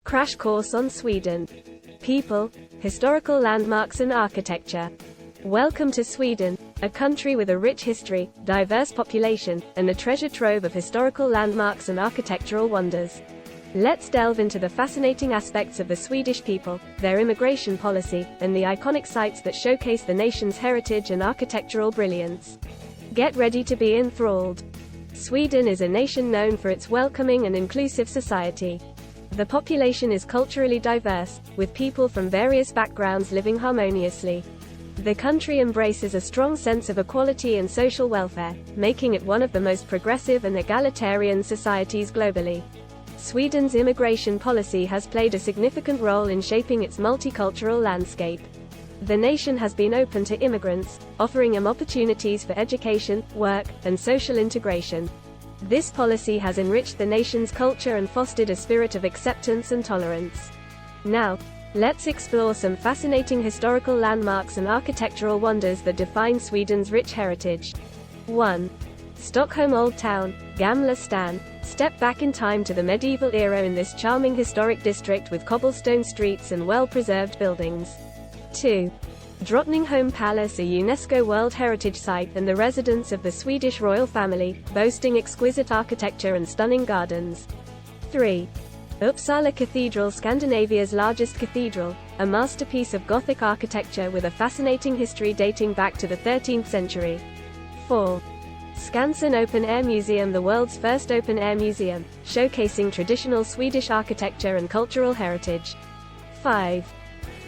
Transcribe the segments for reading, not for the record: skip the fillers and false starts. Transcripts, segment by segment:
Crash course on Sweden. People, historical landmarks and architecture. Welcome to Sweden, a country with a rich history, diverse population, and a treasure trove of historical landmarks and architectural wonders. Let's delve into the fascinating aspects of the Swedish people, their immigration policy, and the iconic sites that showcase the nation's heritage and architectural brilliance. Get ready to be enthralled. Sweden is a nation known for its welcoming and inclusive society. The population is culturally diverse, with people from various backgrounds living harmoniously. The country embraces a strong sense of equality and social welfare, making it one of the most progressive and egalitarian societies globally. Sweden's immigration policy has played a significant role in shaping its multicultural landscape. The nation has been open to immigrants, offering them opportunities for education, work, and social integration. This policy has enriched the nation's culture and fostered a spirit of acceptance and tolerance. Now, let's explore some fascinating historical landmarks and architectural wonders that define Sweden's rich heritage. 1. Stockholm Old Town, Gamla stan. Step back in time to the medieval era in this charming historic district with cobblestone streets and well-preserved buildings. 2. Drottningholm Palace, a UNESCO World Heritage Site and the residence of the Swedish royal family, boasting exquisite architecture and stunning gardens. 3. Uppsala Cathedral, Scandinavia's largest cathedral, a masterpiece of Gothic architecture with a fascinating history dating back to the 13th century. 4. Skansen Open-Air Museum, the world's first open-air museum, showcasing traditional Swedish architecture and cultural heritage. 5.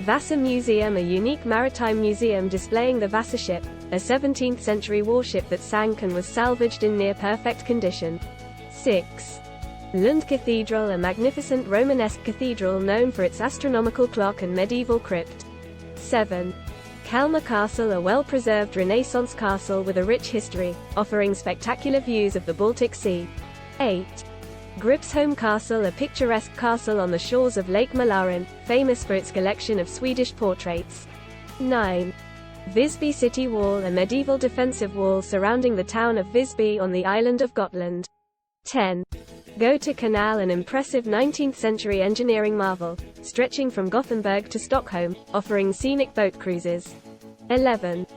Vasa Museum, a unique maritime museum displaying the Vasa ship, a 17th-century warship that sank and was salvaged in near-perfect condition. 6. Lund Cathedral, a magnificent Romanesque cathedral known for its astronomical clock and medieval crypt. 7. Kalmar Castle, a well-preserved Renaissance castle with a rich history, offering spectacular views of the Baltic Sea. 8. Gripsholm Castle, a picturesque castle on the shores of Lake Mälaren, famous for its collection of Swedish portraits. 9. Visby City Wall, a medieval defensive wall surrounding the town of Visby on the island of Gotland. 10. Göta Canal, an impressive 19th-century engineering marvel, stretching from Gothenburg to Stockholm, offering scenic boat cruises. 11.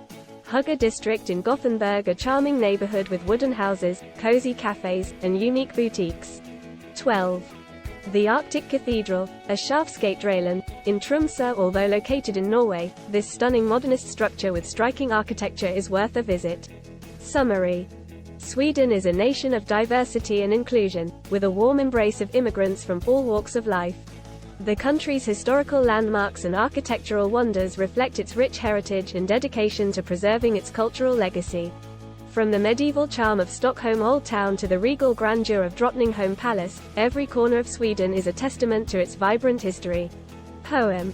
Hugga District in Gothenburg, a charming neighborhood with wooden houses, cozy cafes, and unique boutiques. 12. The Arctic Cathedral, a Skavskatedralen, in Tromsø. Although located in Norway, this stunning modernist structure with striking architecture is worth a visit. Summary. Sweden is a nation of diversity and inclusion, with a warm embrace of immigrants from all walks of life. The country's historical landmarks and architectural wonders reflect its rich heritage and dedication to preserving its cultural legacy. From the medieval charm of Stockholm Old Town to the regal grandeur of Drottningholm Palace, every corner of Sweden is a testament to its vibrant history. Poem.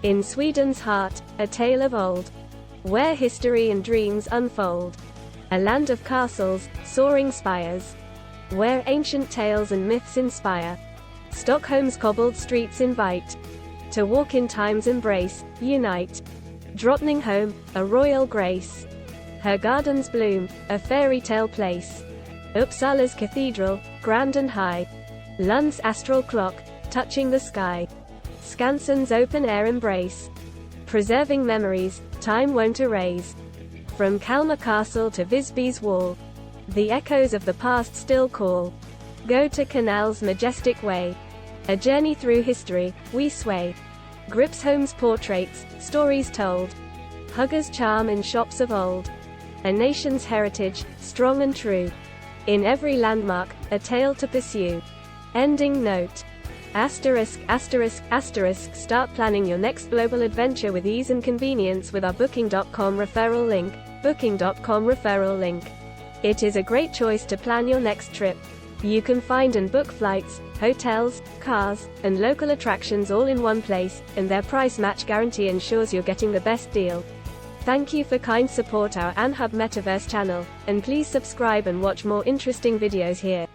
In Sweden's heart, a tale of old, where history and dreams unfold. A land of castles, soaring spires, where ancient tales and myths inspire. Stockholm's cobbled streets invite to walk in time's embrace, unite. Drottningholm, a royal grace, her gardens bloom, a fairy tale place. Uppsala's cathedral, grand and high. Lund's astral clock, touching the sky. Skansen's open-air embrace, preserving memories time won't erase. From Kalmar Castle to Visby's wall, the echoes of the past still call. Göta Canal's majestic way, a journey through history, we sway. Gripsholm's portraits, stories told. Hugga's charm in shops of old, a nation's heritage, strong and true. In every landmark, a tale to pursue. Ending note. Asterisk, asterisk, asterisk. Start planning your next global adventure with ease and convenience with our Booking.com referral link. Booking.com referral link. It is a great choice to plan your next trip. You can find and book flights, hotels, cars, and local attractions all in one place, and their price match guarantee ensures you're getting the best deal. Thank you for kind support our Anhub Metaverse channel, and please subscribe and watch more interesting videos here.